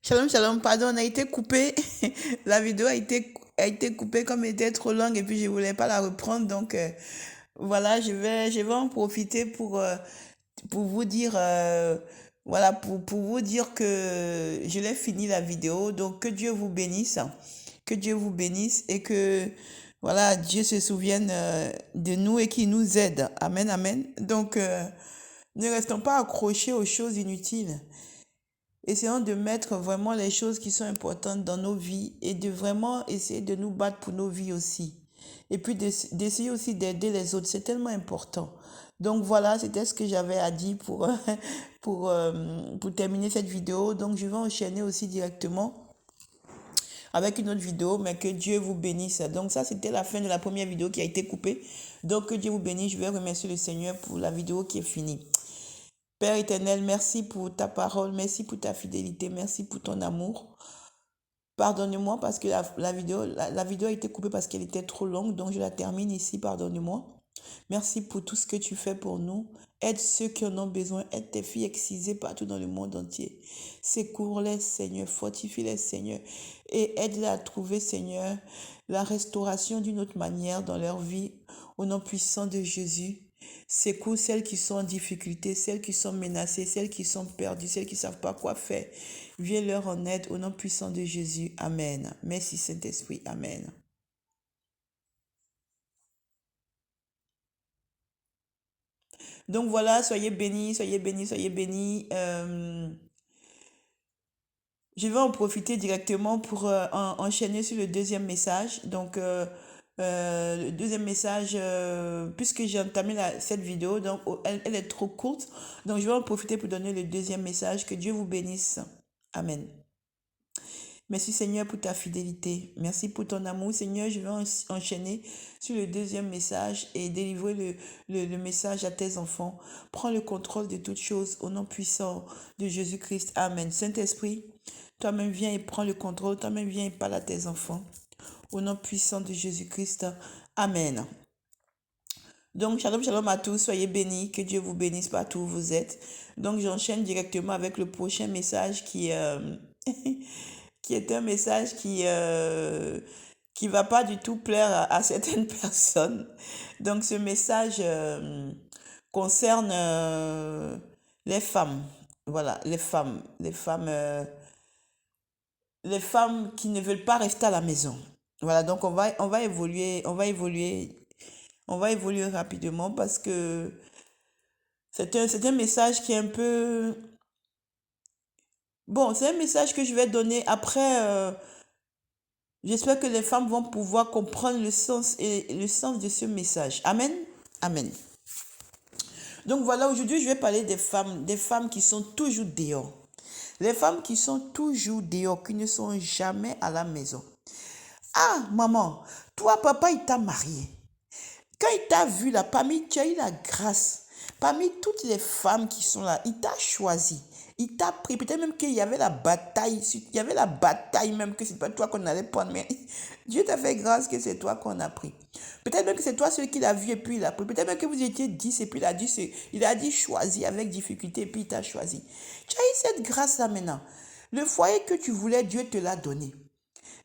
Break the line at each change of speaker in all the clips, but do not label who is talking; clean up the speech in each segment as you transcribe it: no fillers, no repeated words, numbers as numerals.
Shalom, shalom, pardon, on a été coupé. La vidéo a été coupée comme elle était trop longue et puis je voulais pas la reprendre. Donc voilà, je vais en profiter pour vous dire, voilà, pour vous dire que je l'ai fini la vidéo. Donc que Dieu vous bénisse, que Dieu vous bénisse et que voilà, Dieu se souvienne de nous et qu'il nous aide. Amen, amen. Donc ne restons pas accrochés aux choses inutiles. Essayons de mettre vraiment les choses qui sont importantes dans nos vies et de vraiment essayer de nous battre pour nos vies aussi. Et puis d'essayer aussi d'aider les autres. C'est tellement important. Donc voilà, c'était ce que j'avais à dire pour terminer cette vidéo. Donc je vais enchaîner aussi directement avec une autre vidéo, mais que Dieu vous bénisse. Donc ça, c'était la fin de la première vidéo qui a été coupée. Donc que Dieu vous bénisse. Je vais remercier le Seigneur pour la vidéo qui est finie. Père éternel, merci pour ta parole, merci pour ta fidélité, merci pour ton amour. Pardonne-moi parce que la vidéo a été coupée parce qu'elle était trop longue, donc je la termine ici, pardonne-moi. Merci pour tout ce que tu fais pour nous. Aide ceux qui en ont besoin, aide tes filles excisées partout dans le monde entier. Secours-les, Seigneur, fortifie-les, Seigneur, et aide-les à trouver, Seigneur, la restauration d'une autre manière dans leur vie, au nom puissant de Jésus. Secours celles qui sont en difficulté, celles qui sont menacées, celles qui sont perdues, celles qui ne savent pas quoi faire. Viens leur en aide au nom puissant de Jésus. Amen. Merci Saint-Esprit. Amen. Donc voilà, soyez bénis, soyez bénis, soyez bénis. Je vais en profiter directement pour enchaîner sur le deuxième message. Donc, le deuxième message, puisque j'ai entamé cette vidéo, donc elle est trop courte. Donc, je vais en profiter pour donner le deuxième message. Que Dieu vous bénisse. Amen. Merci Seigneur pour ta fidélité. Merci pour ton amour. Seigneur, je vais enchaîner sur le deuxième message et délivrer le message à tes enfants. Prends le contrôle de toutes choses au nom puissant de Jésus-Christ. Amen. Saint-Esprit, toi-même viens et prends le contrôle. Toi-même viens et parle à tes enfants. Au nom puissant de Jésus-Christ. Amen. Donc, shalom, shalom à tous. Soyez bénis. Que Dieu vous bénisse partout où vous êtes. Donc, j'enchaîne directement avec le prochain message qui est un message qui va pas du tout plaire à certaines personnes. Donc, ce message concerne les femmes. Voilà, les femmes qui ne veulent pas rester à la maison. Voilà, donc on va évoluer rapidement parce que c'est un message qui est un peu... Bon, c'est un message que je vais donner après. J'espère que les femmes vont pouvoir comprendre le sens de ce message. Amen. Amen. Donc voilà, aujourd'hui, je vais parler des femmes qui sont toujours dehors. Les femmes qui sont toujours dehors, qui ne sont jamais à la maison. Ah, maman, toi, papa, il t'a marié. Quand il t'a vu là, tu as eu la grâce. Parmi toutes les femmes qui sont là, il t'a choisi. Il t'a pris. Peut-être même qu'il y avait la bataille. Il y avait la bataille même que c'est pas toi qu'on allait prendre. Mais Dieu t'a fait grâce que c'est toi qu'on a pris. Peut-être même que c'est toi celui qui l'a vu et puis il a pris. Peut-être même que vous étiez 10 et puis il a dit choisi avec difficulté et puis il t'a choisi. Tu as eu cette grâce-là maintenant. Le foyer que tu voulais, Dieu te l'a donné.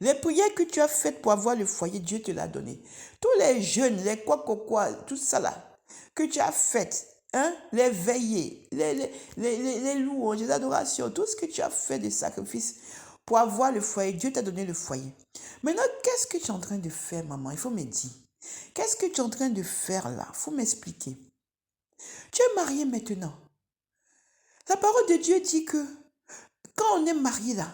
Les prières que tu as faites pour avoir le foyer, Dieu te l'a donné. Tous les jeûnes, les quoi, tout ça là, que tu as fait, hein, les veillées, les louanges, les adorations, tout ce que tu as fait de sacrifice pour avoir le foyer, Dieu t'a donné le foyer. Maintenant, qu'est-ce que tu es en train de faire, maman? Il faut me dire. Qu'est-ce que tu es en train de faire là? Il faut m'expliquer. Tu es mariée maintenant. La parole de Dieu dit que quand on est marié là,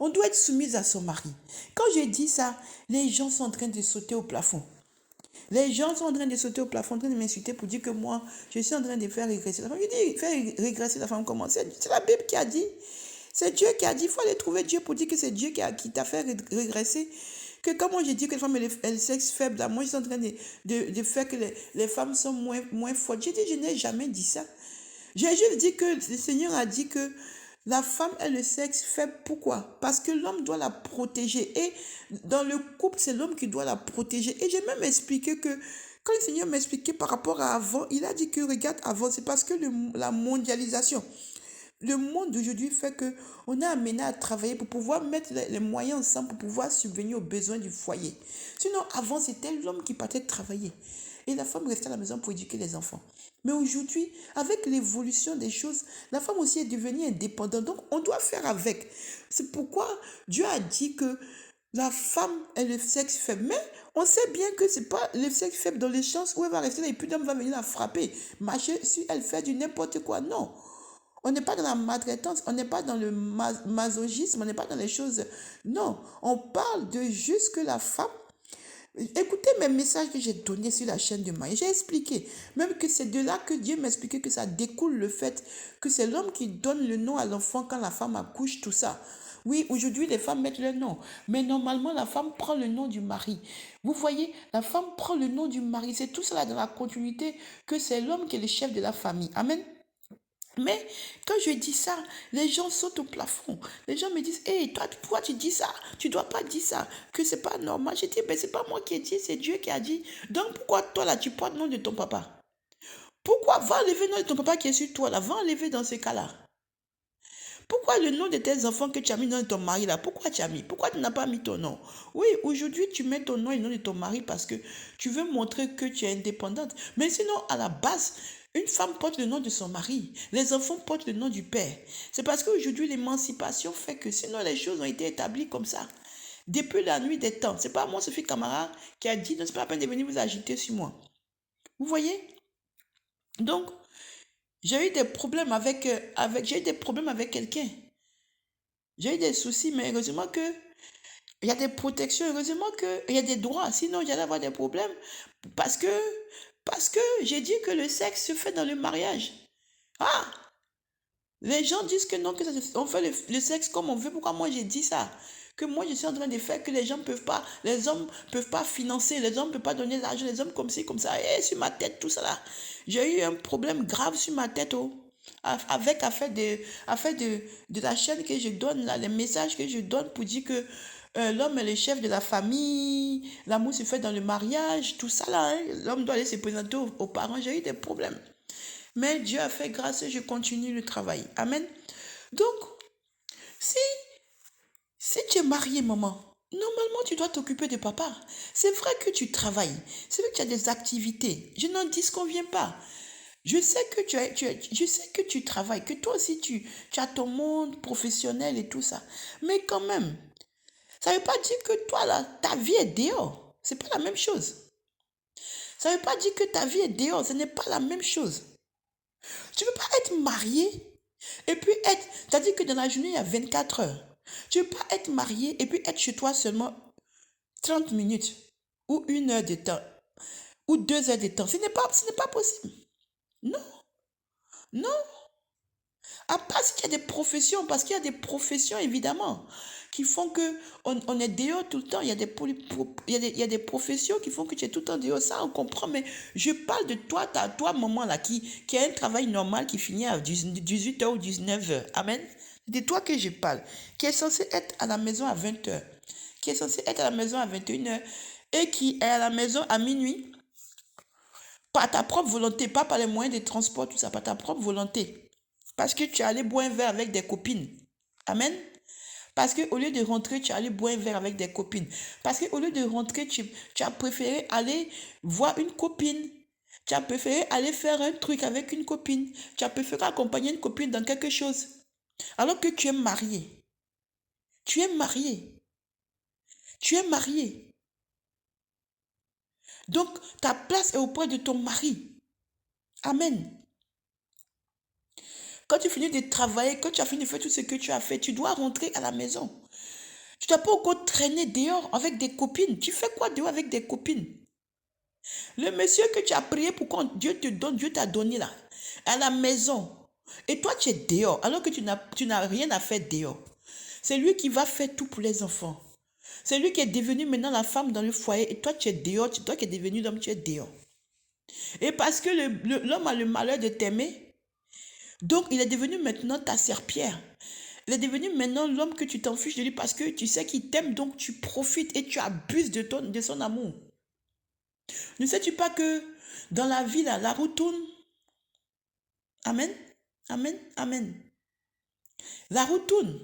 on doit être soumise à son mari. Quand je dis ça, les gens sont en train de sauter au plafond. Les gens sont en train de sauter au plafond, en train de m'insulter pour dire que moi, je suis en train de faire régresser la femme. Je dis, faire régresser la femme comment? C'est la Bible qui a dit. C'est Dieu qui a dit. Il faut aller trouver Dieu pour dire que c'est Dieu qui t'a fait régresser. Que comme moi j'ai dit que les femmes, elles sexe faible, là, moi je suis en train de faire que les femmes sont moins fortes. J'ai dit, je n'ai jamais dit ça. J'ai juste dit que le Seigneur a dit que la femme est le sexe faible. Pourquoi? Parce que l'homme doit la protéger. Et dans le couple, c'est l'homme qui doit la protéger. Et j'ai même expliqué que quand le Seigneur m'expliquait par rapport à avant, il a dit que regarde avant, c'est parce que la mondialisation. le monde d'aujourd'hui fait que on est amené à travailler pour pouvoir mettre les moyens ensemble pour pouvoir subvenir aux besoins du foyer. Sinon, avant, c'était l'homme qui partait travailler et la femme restait à la maison pour éduquer les enfants. Mais aujourd'hui, avec l'évolution des choses, la femme aussi est devenue indépendante. Donc, on doit faire avec. C'est pourquoi Dieu a dit que la femme est le sexe faible. Mais on sait bien que ce n'est pas le sexe faible dans les chances où elle va rester là et puis l'homme va venir la frapper, marcher si elle fait du n'importe quoi. Non. On n'est pas dans la maltraitance, on n'est pas dans le masochisme, on n'est pas dans les choses. Non, on parle de juste que la femme. Écoutez mes messages que j'ai donnés sur la chaîne de Marie. J'ai expliqué, même que c'est de là que Dieu m'expliquait que ça découle le fait que c'est l'homme qui donne le nom à l'enfant quand la femme accouche, tout ça. Oui, aujourd'hui, les femmes mettent leur nom. Mais normalement, la femme prend le nom du mari. Vous voyez, la femme prend le nom du mari. C'est tout cela dans la continuité que c'est l'homme qui est le chef de la famille. Amen. Mais quand je dis ça, les gens sautent au plafond. Les gens me disent, hé, toi, pourquoi tu dis ça? Tu ne dois pas dire ça, que c'est pas normal. Je dis, mais c'est pas moi qui ai dit, c'est Dieu qui a dit. Donc pourquoi toi, là, tu portes le nom de ton papa? Pourquoi va enlever le nom de ton papa qui est sur toi, là? Va enlever dans ce cas-là. Pourquoi le nom de tes enfants que tu as mis dans ton mari, là? Pourquoi tu as mis? Pourquoi tu n'as pas mis ton nom? Oui, aujourd'hui, tu mets ton nom et le nom de ton mari parce que tu veux montrer que tu es indépendante. Mais sinon, à la base, une femme porte le nom de son mari. Les enfants portent le nom du père. C'est parce qu'aujourd'hui, l'émancipation fait que sinon, les choses ont été établies comme ça. Depuis la nuit des temps. C'est pas moi, Sophie Camara, qui a dit, non, c'est pas la peine de venir vous agiter sur moi. Vous voyez? Donc, j'ai eu des problèmes j'ai eu des problèmes avec quelqu'un. J'ai eu des soucis, mais heureusement que il y a des protections, heureusement qu'il y a des droits. Sinon, j'allais avoir des problèmes parce que, j'ai dit que le sexe se fait dans le mariage. Ah, les gens disent que non, que on fait le sexe comme on veut. Pourquoi moi j'ai dit ça? Que moi je suis en train de faire que les gens peuvent pas, les hommes peuvent pas financer, les hommes peuvent pas donner l'argent, les hommes comme ci, comme ça. Et sur ma tête, tout ça là. J'ai eu un problème grave sur ma tête, oh. Avec de la chaîne que je donne, là, les messages que je donne pour dire que l'homme est le chef de la famille, l'amour se fait dans le mariage, tout ça là, hein. L'homme doit aller se présenter aux parents. J'ai eu des problèmes. Mais Dieu a fait grâce et je continue le travail. Amen. Donc, si, si tu es marié, maman, normalement tu dois t'occuper de papa. C'est vrai que tu travailles. C'est vrai que tu as des activités. Je n'en disconviens pas. Je sais que je sais que tu travailles, que toi aussi tu as ton monde professionnel et tout ça. Mais quand même, ça ne veut pas dire que toi là, ta vie est dehors. C'est pas la même chose. Ça ne veut pas dire que ta vie est dehors. Ce n'est pas la même chose. Tu ne peux pas être marié et puis être... C'est-à-dire que dans la journée, il y a 24 heures. Tu ne peux pas être marié et puis être chez toi seulement 30 minutes ou 1 heure de temps ou 2 heures de temps. Ce n'est pas possible. Non, non. À part s'il y a des professions, parce qu'il y a des professions évidemment qui font que on est dehors tout le temps. Il y a des professions qui font que tu es tout le temps dehors. Ça, on comprend. Mais je parle de toi, maman, là, qui a un travail normal qui finit à 18 heures ou 19 heures. Amen. C'est de toi que je parle. Qui est censé être à la maison à 20 heures. Qui est censé être à la maison à 21 heures. Et qui est à la maison à minuit. Par ta propre volonté, pas par les moyens de transport, tout ça, par ta propre volonté. Parce que tu es allé boire un verre avec des copines. Amen. Parce qu'au lieu de rentrer, tu es allé boire un verre avec des copines. Parce qu'au lieu de rentrer, tu as préféré aller voir une copine. Tu as préféré aller faire un truc avec une copine. Tu as préféré accompagner une copine dans quelque chose. Alors que tu es marié. Tu es marié. Tu es marié. Donc, ta place est auprès de ton mari. Amen. Quand tu finis de travailler, quand tu as fini de faire tout ce que tu as fait, tu dois rentrer à la maison. Tu ne dois pas encore traîner dehors avec des copines. Tu fais quoi dehors avec des copines? Le monsieur que tu as prié pour que Dieu te donne, Dieu t'a donné là, à la maison. Et toi, tu es dehors, alors que tu n'as rien à faire dehors. C'est lui qui va faire tout pour les enfants. C'est lui qui est devenu maintenant la femme dans le foyer. Et toi, tu es dehors. Toi qui es devenu l'homme, tu es dehors. Et parce que l'homme a le malheur de t'aimer, donc il est devenu maintenant ta serpillère. Il est devenu maintenant l'homme que tu t'en fiches de lui parce que tu sais qu'il t'aime, donc tu profites et tu abuses de son amour. Ne sais-tu pas que dans la vie, là, la roue tourne? Amen, amen, amen. La roue tourne.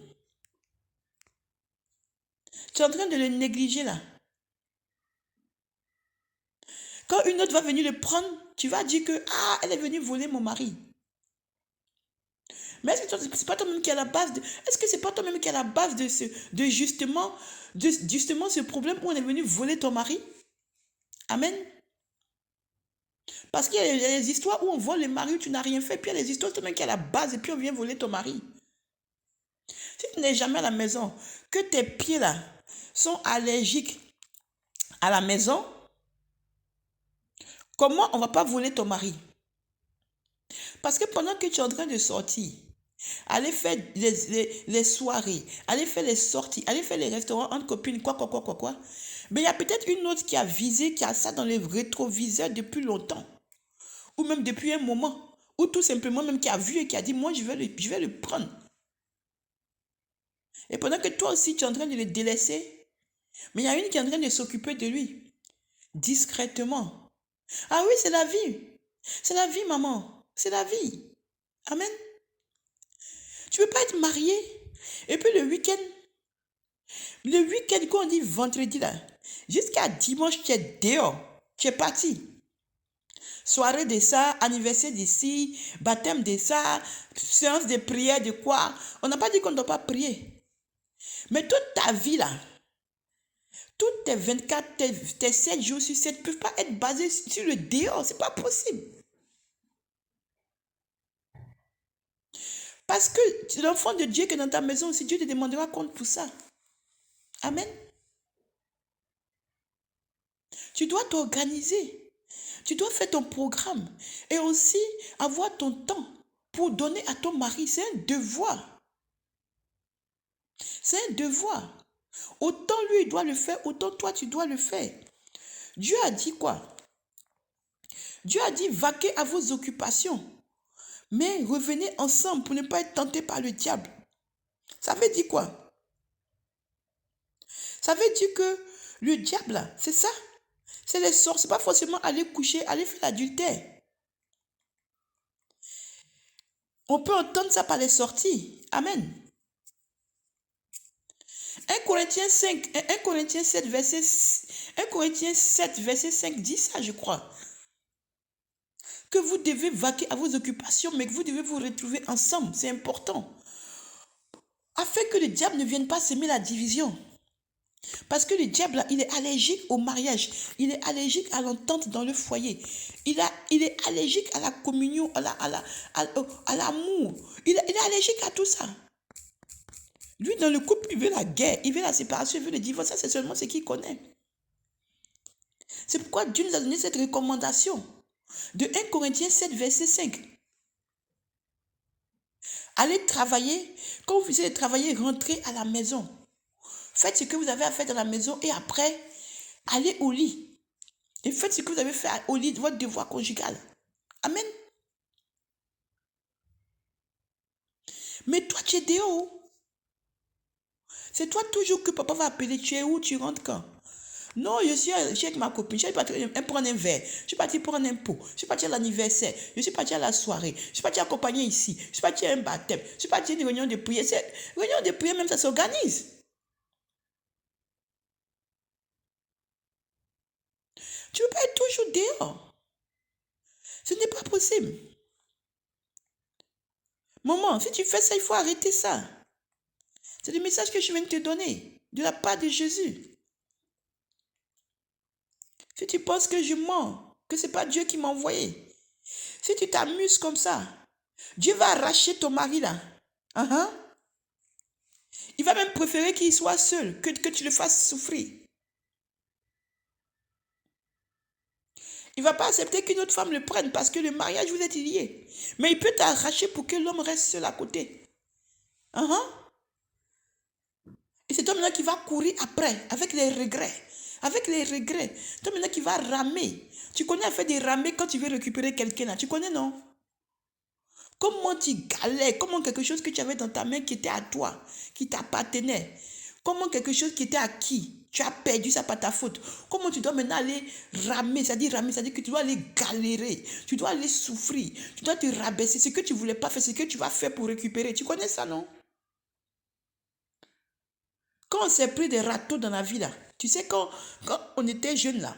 Tu es en train de le négliger là. Quand une autre va venir le prendre, tu vas dire que, ah, elle est venue voler mon mari. Mais est-ce que c'est pas toi-même qui est à la base de, est-ce que c'est pas toi-même qui est à la base de justement ce problème où on est venu voler ton mari? Amen. Parce qu'il y a des histoires où on vole le mari où tu n'as rien fait, puis il y a des histoires toi-même qui est à la base et puis on vient voler ton mari. Si tu n'es jamais à la maison, que tes pieds là sont allergiques à la maison, comment on ne va pas voler ton mari? Parce que pendant que tu es en train de sortir, aller faire les soirées, aller faire les sorties, aller faire les restaurants entre copines, quoi. Mais il y a peut-être une autre qui a visé, qui a ça dans les rétroviseurs depuis longtemps. Ou même depuis un moment. Ou tout simplement même qui a vu et qui a dit, moi je vais le prendre. Et pendant que toi aussi tu es en train de le délaisser, mais il y a une qui est en train de s'occuper de lui. Discrètement. Ah oui, c'est la vie. C'est la vie, maman. C'est la vie. Amen. Tu ne peux pas être marié. Et puis le week-end, quand on dit vendredi là, jusqu'à dimanche, tu es dehors. Tu es parti. Soirée de ça, anniversaire d'ici, baptême de ça, séance de prière de quoi. On n'a pas dit qu'on ne doit pas prier. Mais toute ta vie là, toutes tes 24, tes 7 jours sur 7 ne peuvent pas être basés sur le dehors. Ce n'est pas possible. Parce que l'enfant de Dieu qui est dans ta maison aussi, Dieu te demandera compte pour ça. Amen. Tu dois t'organiser. Tu dois faire ton programme. Et aussi avoir ton temps pour donner à ton mari. C'est un devoir. C'est un devoir. Autant lui il doit le faire, autant toi tu dois le faire. Dieu a dit quoi? Dieu a dit vaquez à vos occupations. Mais revenez ensemble pour ne pas être tentés par le diable. Ça veut dire quoi? Ça veut dire que le diable, c'est ça. C'est les sorts. C'est pas forcément aller coucher, aller faire l'adultère. On peut entendre ça par les sorties. Amen. 1 Corinthiens 7, verset 5 dit ça, je crois. Que vous devez vaquer à vos occupations, mais que vous devez vous retrouver ensemble. C'est important. Afin que le diable ne vienne pas semer la division. Parce que le diable, il est allergique au mariage. Il est allergique à l'entente dans le foyer. Il est allergique à la communion, à l'amour. Il est allergique à tout ça. Lui, dans le couple, il veut la guerre, il veut la séparation, il veut le divorce. Ça, c'est seulement ce qu'il connaît. C'est pourquoi Dieu nous a donné cette recommandation de 1 Corinthiens 7, verset 5. Allez travailler. Quand vous finissez de travailler, rentrez à la maison. Faites ce que vous avez à faire dans la maison et après, allez au lit. Et faites ce que vous avez fait au lit de votre devoir conjugal. Amen. Mais toi, tu es dehors. C'est toi toujours que papa va appeler. Tu es où? Tu rentres quand? Non, je suis avec ma copine. Je suis partie prendre un verre. Je suis partie prendre un pot. Je suis partie à l'anniversaire. Je suis partie à la soirée. Je suis partie accompagner ici. Je suis partie à un baptême. Je suis partie à une réunion de prière. Cette réunion de prière, même ça s'organise. Tu ne peux pas être toujours dehors. Ce n'est pas possible. Maman, si tu fais ça, il faut arrêter ça. C'est le message que je viens de te donner, de la part de Jésus. Si tu penses que je mens, que ce n'est pas Dieu qui m'a envoyé, si tu t'amuses comme ça, Dieu va arracher ton mari là. Il va même préférer qu'il soit seul que tu le fasses souffrir. Il ne va pas accepter qu'une autre femme le prenne parce que le mariage, vous êtes liés. Mais il peut t'arracher pour que l'homme reste seul à côté. Et c'est toi maintenant qui va courir après, avec les regrets. Avec les regrets. Toi maintenant qui va ramer. Tu connais à faire des ramés quand tu veux récupérer quelqu'un là. Tu connais, non? Comment tu galères. Comment quelque chose que tu avais dans ta main qui était à toi, qui t'appartenait. Comment quelque chose qui était acquis. Tu as perdu ça par ta faute. Comment tu dois maintenant aller ramer. C'est-à-dire que tu dois aller galérer. Tu dois aller souffrir. Tu dois te rabaisser. Ce que tu ne voulais pas faire, c'est ce que tu vas faire pour récupérer. Tu connais ça, non? Quand on s'est pris des râteaux dans la vie, là, tu sais, quand on était jeune, là,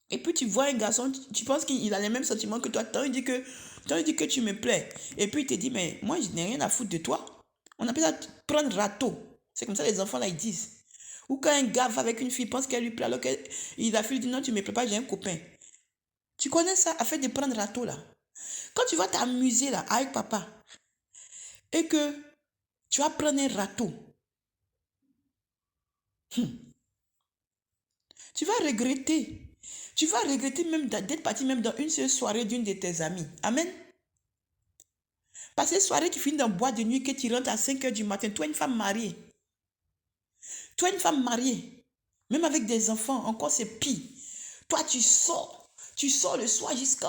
et puis tu vois un garçon, tu penses qu'il a les mêmes sentiments que toi, tant il dit que tu me plais. Et puis il te dit, mais moi, je n'ai rien à foutre de toi. On appelle ça prendre râteau. C'est comme ça les enfants, là, ils disent. Ou quand un gars va avec une fille, pense qu'elle lui plaît, alors que la fille dit, non, tu ne me plais pas, j'ai un copain. Tu connais ça, afin de prendre râteau, là. Quand tu vas t'amuser, là, avec papa, et que tu vas prendre un râteau, tu vas regretter. Tu vas regretter même d'être parti même dans une seule soirée d'une de tes amies. Amen. Parce que soirée qui finit dans boîte de nuit, que tu rentres à 5 h du matin, toi une femme mariée. Toi une femme mariée, même avec des enfants, encore c'est pire. Toi tu sors le soir jusqu'à...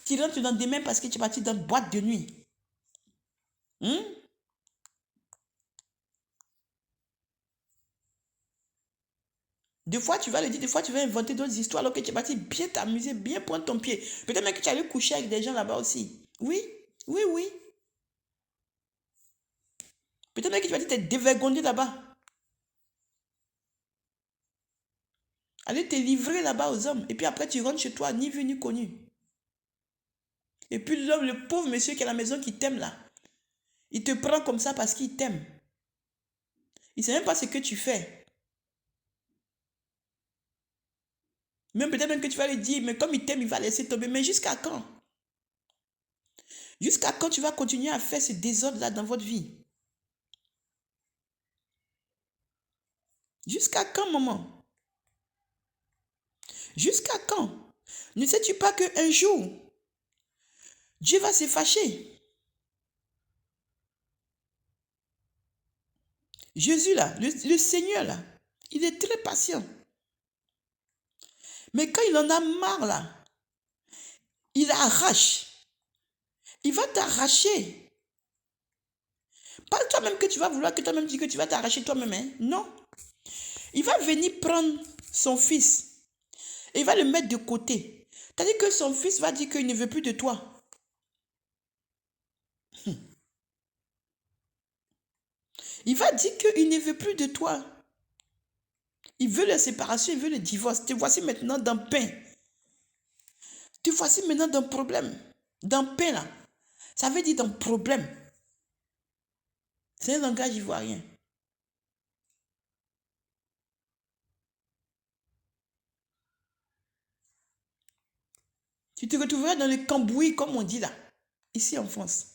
Tu rentres dans des mains parce que tu es parti dans boîte de nuit. Des fois, tu vas le dire, des fois, tu vas inventer d'autres histoires alors que tu es parti bien t'amuser, bien prendre ton pied. Peut-être même que tu allais coucher avec des gens là-bas aussi. Oui, oui, oui. Peut-être même que tu vas te dévergonder là-bas. Aller te livrer là-bas aux hommes. Et puis après, tu rentres chez toi, ni vu ni connu. Et puis l'homme, le pauvre monsieur qui est à la maison qui t'aime là, il te prend comme ça parce qu'il t'aime. Il ne sait même pas ce que tu fais. Même peut-être même que tu vas lui dire, mais comme il t'aime, il va laisser tomber. Mais jusqu'à quand? Jusqu'à quand tu vas continuer à faire ce désordre-là dans votre vie? Jusqu'à quand, maman? Jusqu'à quand? Ne sais-tu pas qu'un jour, Dieu va se fâcher? Jésus, là, le Seigneur, là, il est très patient. Mais quand il en a marre, là, il arrache. Il va t'arracher. Pas toi-même que tu vas vouloir que toi-même dis que tu vas t'arracher toi-même. Hein? Non. Il va venir prendre son fils et il va le mettre de côté. C'est-à-dire que son fils va dire qu'il ne veut plus de toi. Il va dire qu'il ne veut plus de toi. Il veut la séparation, il veut le divorce. Te voici maintenant dans le pain. Te voici maintenant dans le problème. Dans le pain, là. Ça veut dire dans le problème. C'est un langage ivoirien. Tu te retrouveras dans le cambouis, comme on dit là, ici en France.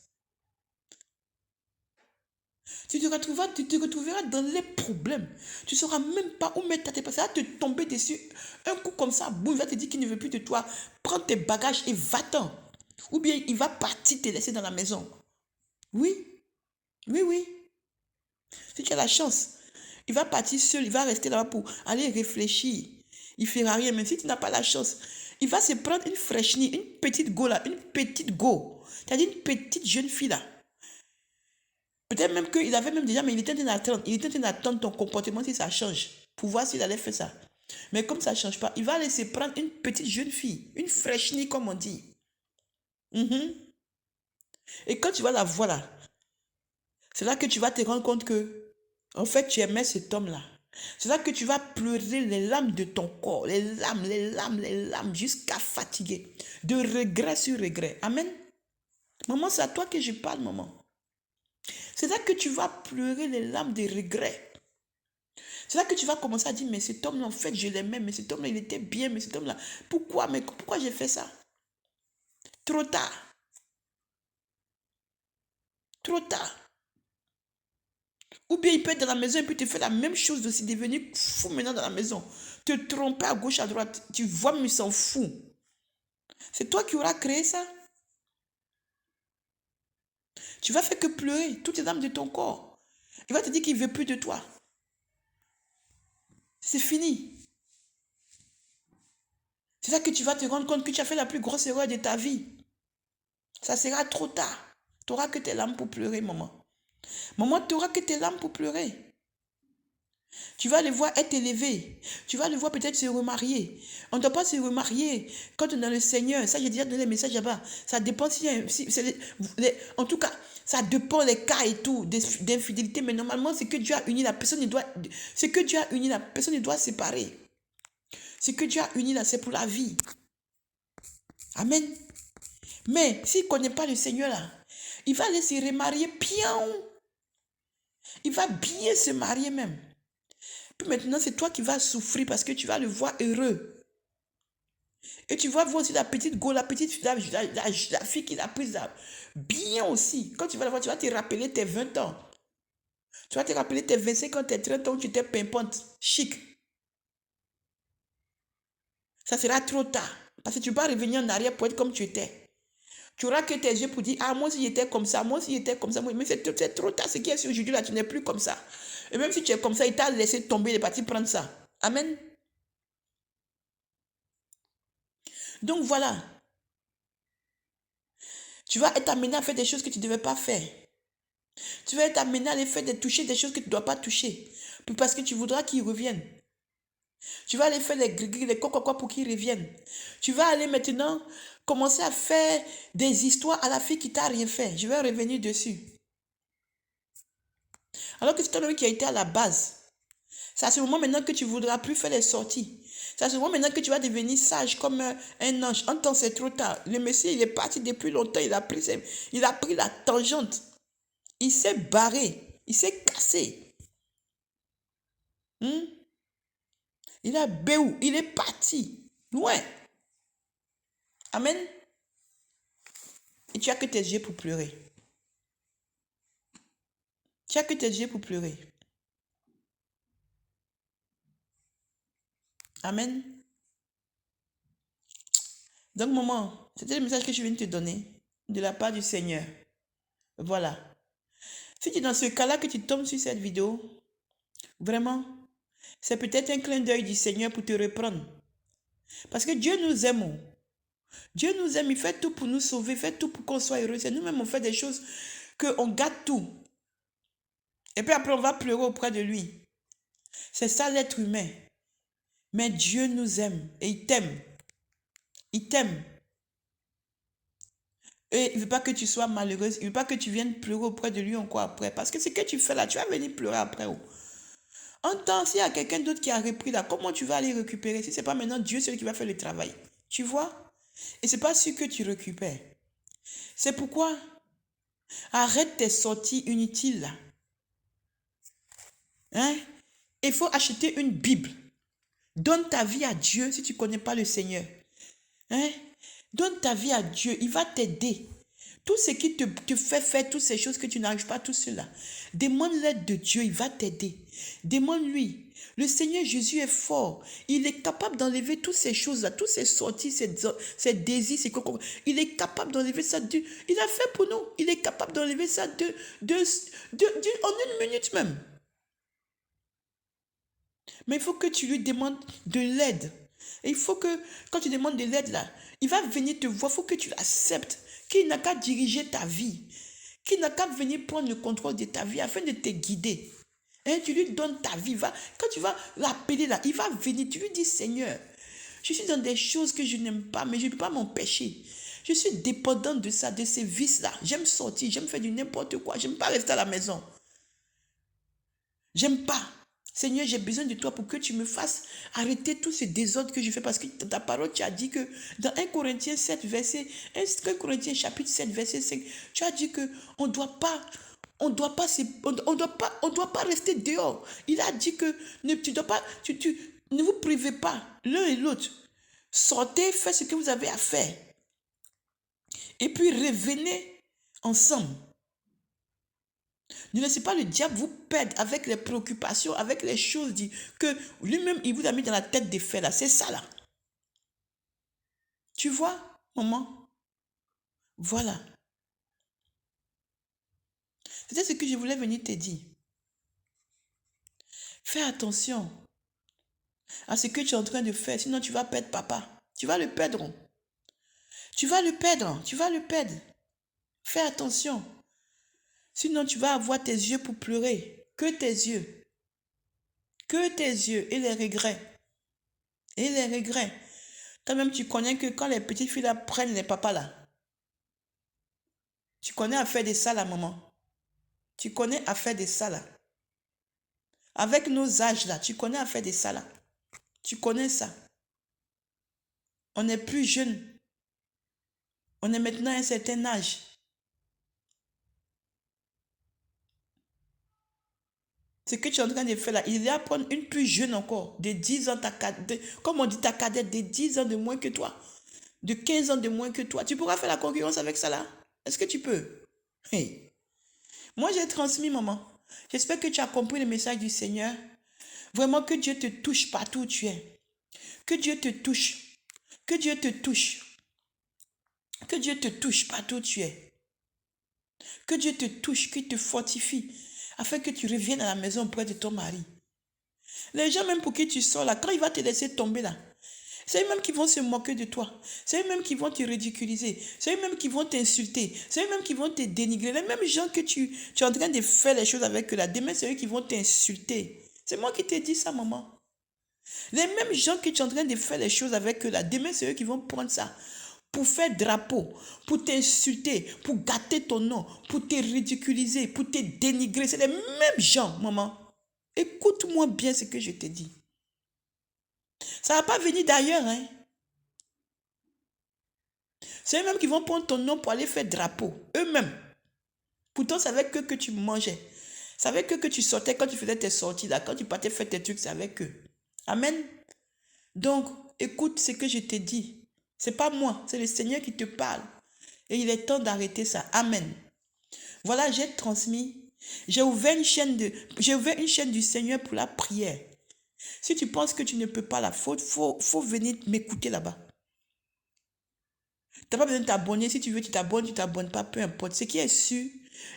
Tu te retrouveras dans les problèmes. Tu ne sauras même pas où mettre ta tête. Ça va te tomber dessus. Un coup comme ça, boum, il va te dire qu'il ne veut plus de toi. Prends tes bagages et va-t'en. Ou bien il va partir te laisser dans la maison. Oui, oui, oui. Si tu as la chance, il va partir seul, il va rester là-bas pour aller réfléchir. Il ne fera rien. Mais si tu n'as pas la chance, il va se prendre une fraîchenie, une petite go là, une petite go. C'est-à-dire une petite jeune fille là. Peut-être même qu'il avait même déjà, mais il était en train d'attendre ton comportement si ça change, pour voir s'il allait faire ça. Mais comme ça ne change pas, il va aller se prendre une petite jeune fille, une fraîchenie comme on dit. Et quand tu vas la voir là, c'est là que tu vas te rendre compte que, en fait, tu aimais cet homme-là. C'est là que tu vas pleurer les larmes de ton corps, les larmes, jusqu'à fatiguer. De regret sur regret. Amen. Maman, c'est à toi que je parle, maman. C'est là que tu vas pleurer les larmes de regret. C'est là que tu vas commencer à dire, mais cet homme-là, en fait, je l'aimais, mais cet homme-là, il était bien, mais cet homme-là, pourquoi j'ai fait ça? Trop tard. Trop tard. Ou bien il peut être dans la maison et puis te faire la même chose aussi, devenir fou maintenant dans la maison. Te tromper à gauche, à droite. Tu vois, mais il s'en fout. C'est toi qui auras créé ça. Tu vas faire que pleurer toutes les larmes de ton corps. Il va te dire qu'il ne veut plus de toi. C'est fini. C'est là que tu vas te rendre compte que tu as fait la plus grosse erreur de ta vie. Ça sera trop tard. Tu n'auras que tes larmes pour pleurer, maman. Maman, tu n'auras que tes larmes pour pleurer. Tu vas les voir être élevés. Tu vas les voir peut-être se remarier. On ne doit pas se remarier quand on est dans le Seigneur. Ça, j'ai déjà donné le message là-bas. Ça dépend si, en tout cas, ça dépend les cas et tout d'infidélité. Mais normalement, c'est que Dieu a uni la personne. C'est que Dieu a uni la personne. Il doit séparer. C'est que Dieu a uni là, c'est pour la vie. Amen. Mais s'il ne connaît pas le Seigneur là, il va aller se remarier bien. Il va bien se marier même. Puis maintenant, c'est toi qui vas souffrir parce que tu vas le voir heureux. Et tu vas voir aussi la petite go, la petite la fille qu'il a prise là. Bien aussi. Quand tu vas la voir, tu vas te rappeler tes 20 ans. Tu vas te rappeler tes 25 ans, tes 30 ans où tu étais pimpante, chic. Ça sera trop tard. Parce que tu vas revenir en arrière pour être comme tu étais. Tu auras que tes yeux pour dire, ah, moi aussi j'étais comme ça, moi aussi j'étais comme ça. Mais c'est trop tard. Ce qui est sur aujourd'hui là, tu n'es plus comme ça. Et même si tu es comme ça, il t'a laissé tomber, il est parti prendre ça. Amen. Donc voilà. Tu vas être amené à faire des choses que tu ne devais pas faire. Tu vas être amené à les faire, de toucher des choses que tu ne dois pas toucher. Puis parce que tu voudras qu'ils reviennent. Tu vas aller faire les gris, les quoi pour qu'ils reviennent. Tu vas aller maintenant commencer à faire des histoires à la fille qui t'a rien fait. Je vais revenir dessus. Alors que c'est un homme qui a été à la base. C'est à ce moment maintenant que tu ne voudras plus faire les sorties. C'est à ce moment maintenant que tu vas devenir sage comme un ange. En temps, c'est trop tard. Le Messie, il est parti depuis longtemps. Il a pris la tangente. Il s'est barré. Il s'est cassé. Il a béou. Il est parti. Loin. Amen. Et tu as que tes yeux pour pleurer. Tu as que tes yeux pour pleurer. Amen. Donc, maman, c'était le message que je viens de te donner de la part du Seigneur. Voilà. Si tu es dans ce cas-là que tu tombes sur cette vidéo, vraiment, c'est peut-être un clin d'œil du Seigneur pour te reprendre. Parce que Dieu nous aime. Dieu nous aime, il fait tout pour nous sauver, il fait tout pour qu'on soit heureux. C'est nous-mêmes, on fait des choses qu'on gâte tout. Et puis après, on va pleurer auprès de lui. C'est ça l'être humain. Mais Dieu nous aime et il t'aime. Il t'aime. Et il ne veut pas que tu sois malheureuse. Il ne veut pas que tu viennes pleurer auprès de lui encore après. Parce que ce que tu fais là, tu vas venir pleurer après. En temps, s'il y a quelqu'un d'autre qui a repris là, comment tu vas aller récupérer si ce n'est pas maintenant Dieu celui qui va faire le travail? Tu vois? Et ce n'est pas sûr que tu récupères. C'est pourquoi arrête tes sorties inutiles là. Hein? Il faut acheter une Bible. Donne ta vie à Dieu si tu ne connais pas le Seigneur. Hein? Donne ta vie à Dieu. Il va t'aider. Tout ce qui te fait faire toutes ces choses que tu n'arrives pas tout seul. Demande l'aide de Dieu. Il va t'aider. Demande-lui. Le Seigneur Jésus est fort. Il est capable d'enlever toutes ces choses-là, toutes ces sorties, ces désirs, ces cocos. Il est capable d'enlever ça. Il a fait pour nous. Il est capable d'enlever ça en une minute même. Mais il faut que tu lui demandes de l'aide. Et il faut que, quand tu demandes de l'aide là, il va venir te voir. Il faut que tu l'acceptes. Qu'il n'a qu'à diriger ta vie. Qu'il n'a qu'à venir prendre le contrôle de ta vie afin de te guider. Hein, tu lui donnes ta vie. Quand tu vas l'appeler là, il va venir. Tu lui dis, Seigneur, je suis dans des choses que je n'aime pas, mais je ne peux pas m'empêcher. Je suis dépendante de ça, de ces vices-là. J'aime sortir, j'aime faire du n'importe quoi. J'aime pas rester à la maison. J'aime pas. Seigneur, j'ai besoin de toi pour que tu me fasses arrêter tout ce désordre que je fais. Parce que dans ta parole, tu as dit que dans 1 Corinthiens 7, verset 1 Corinthiens chapitre 7, verset 5, tu as dit qu'on ne doit pas rester dehors. Il a dit que ne vous privez pas l'un et l'autre. Sortez, faites ce que vous avez à faire. Et puis revenez ensemble. Ne laissez pas le diable vous perdre avec les préoccupations, avec les choses que lui-même, il vous a mis dans la tête des faits là. C'est ça là. Tu vois, maman? Voilà. C'était ce que je voulais venir te dire. Fais attention à ce que tu es en train de faire, sinon tu vas perdre papa. Tu vas le perdre. Tu vas le perdre. Tu vas le perdre. Fais attention. Sinon tu vas avoir tes yeux pour pleurer. Que tes yeux. Que tes yeux et les regrets. Et les regrets. Toi-même, tu connais que quand les petites filles là prennent les papas là, tu connais à faire de ça là, maman. Tu connais à faire de ça là. Avec nos âges là, tu connais à faire de ça là. Tu connais ça. On n'est plus jeune. On est maintenant à un certain âge. Ce que tu es en train de faire là, il y a à prendre une plus jeune encore, de 10 ans, comme on dit ta cadette, de 10 ans de moins que toi, de 15 ans de moins que toi. Tu pourras faire la concurrence avec ça là? Est-ce que tu peux? Hey. Moi, j'ai transmis, maman. J'espère que tu as compris le message du Seigneur. Vraiment que Dieu te touche partout où tu es. Que Dieu te touche. Que Dieu te touche. Que Dieu te touche partout où tu es. Que Dieu te touche, qu'il te fortifie, afin que tu reviennes à la maison auprès de ton mari. Les gens même pour qui tu sors là, quand il va te laisser tomber là, c'est eux-mêmes qui vont se moquer de toi. C'est eux-mêmes qui vont te ridiculiser. C'est eux-mêmes qui vont t'insulter. C'est eux-mêmes qui vont te dénigrer. Les mêmes gens que tu es en train de faire les choses avec eux là, demain c'est eux qui vont t'insulter. C'est moi qui t'ai dit ça, maman. Les mêmes gens que tu es en train de faire les choses avec eux là, demain c'est eux qui vont prendre ça pour faire drapeau, pour t'insulter, pour gâter ton nom, pour te ridiculiser, pour te dénigrer. C'est les mêmes gens, maman. Écoute-moi bien ce que je te dis. Ça ne va pas venir d'ailleurs, hein. C'est eux-mêmes qui vont prendre ton nom pour aller faire drapeau. Eux-mêmes. Pourtant, c'est avec eux que tu mangeais. C'est avec eux que tu sortais quand tu faisais tes sorties là. Quand tu partais faire tes trucs, c'est avec eux. Amen. Donc, écoute ce que je te dis. C'est pas moi, c'est le Seigneur qui te parle. Et il est temps d'arrêter ça. Amen. Voilà, j'ai transmis. J'ai ouvert une chaîne du Seigneur pour la prière. Si tu penses que tu ne peux pas, faut venir m'écouter là-bas. Tu n'as pas besoin de t'abonner. Si tu veux, tu t'abonnes pas, peu importe. Ce qui est sûr,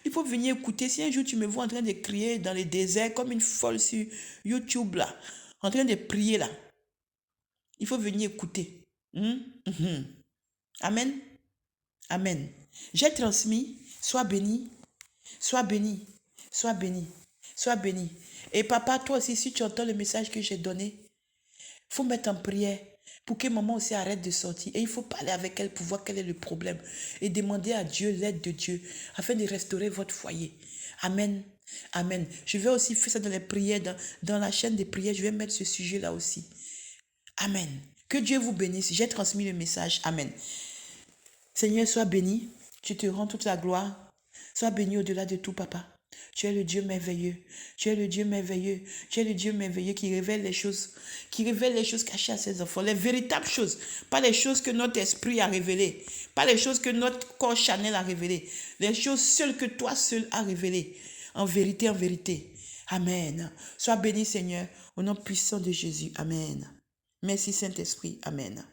il faut venir écouter. Si un jour tu me vois en train de crier dans le désert comme une folle sur YouTube là, en train de prier là, il faut venir écouter. Amen. Amen. J'ai transmis. Sois béni. Sois béni. Sois béni. Sois béni. Et papa, toi aussi, si tu entends le message que j'ai donné, il faut mettre en prière pour que maman aussi arrête de sortir. Et il faut parler avec elle pour voir quel est le problème. Et demander à Dieu l'aide de Dieu afin de restaurer votre foyer. Amen. Amen. Je vais aussi faire ça dans les prières, dans la chaîne des prières. Je vais mettre ce sujet-là aussi. Amen. Que Dieu vous bénisse. J'ai transmis le message. Amen. Seigneur, sois béni. Je te rends toute la gloire. Sois béni au-delà de tout, papa. Tu es le Dieu merveilleux. Tu es le Dieu merveilleux. Tu es le Dieu merveilleux qui révèle les choses cachées à ses enfants. Les véritables choses. Pas les choses que notre esprit a révélées. Pas les choses que notre corps charnel a révélées. Les choses seules que toi seul as révélées. En vérité, en vérité. Amen. Sois béni, Seigneur, au nom puissant de Jésus. Amen. Merci, Saint-Esprit. Amen.